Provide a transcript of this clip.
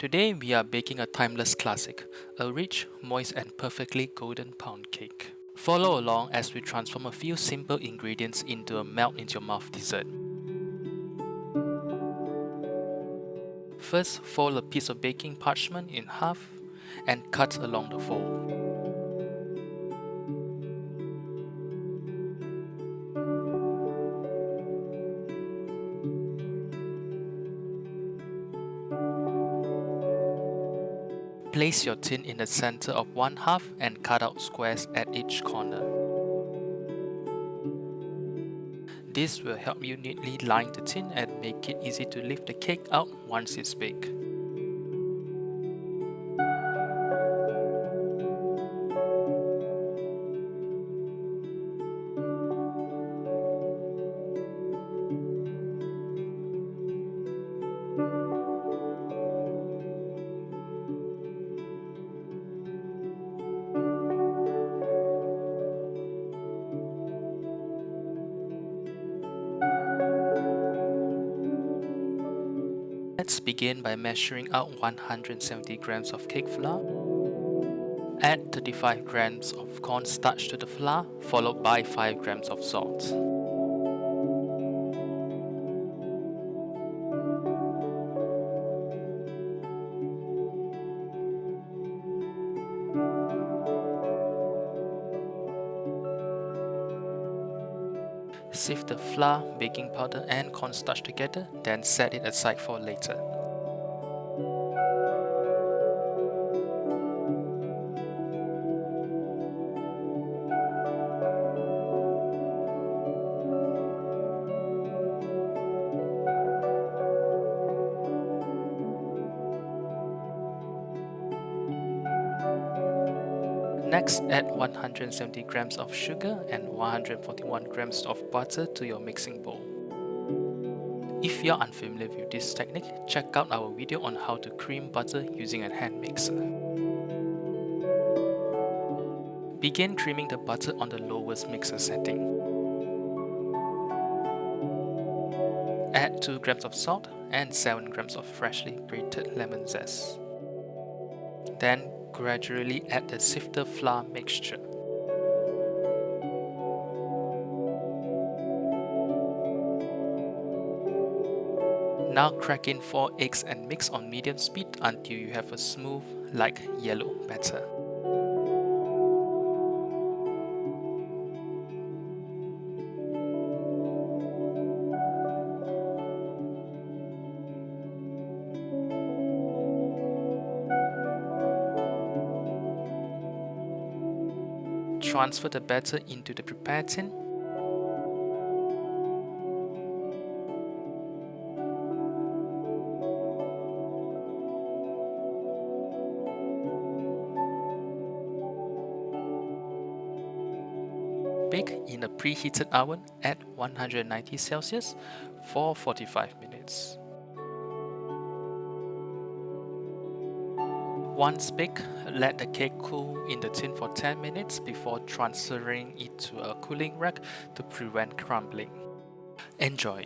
Today we are baking a timeless classic, a rich, moist and perfectly golden pound cake. Follow along as we transform a few simple ingredients into a melt-in-your-mouth dessert. First, fold a piece of baking parchment in half and cut along the fold. Place your tin in the center of one half and cut out squares at each corner. This will help you neatly line the tin and make it easy to lift the cake out once it's baked. Let's begin by measuring out 170 grams of cake flour. Add 35 grams of cornstarch to the flour, followed by 5 grams of salt. Sift the flour, baking powder and cornstarch together, then set it aside for later. Next, add 170 grams of sugar and 141 grams of butter to your mixing bowl. If you're unfamiliar with this technique, check out our video on how to cream butter using a hand mixer. Begin creaming the butter on the lowest mixer setting. Add 2 grams of salt and 7 grams of freshly grated lemon zest. Then gradually add the sifted flour mixture. Now crack in 4 eggs and mix on medium speed until you have a smooth, light yellow batter. Transfer the batter into the prepared tin. Bake in a preheated oven at 190 Celsius for 45 minutes. Once baked, let the cake cool in the tin for 10 minutes before transferring it to a cooling rack to prevent crumbling. Enjoy!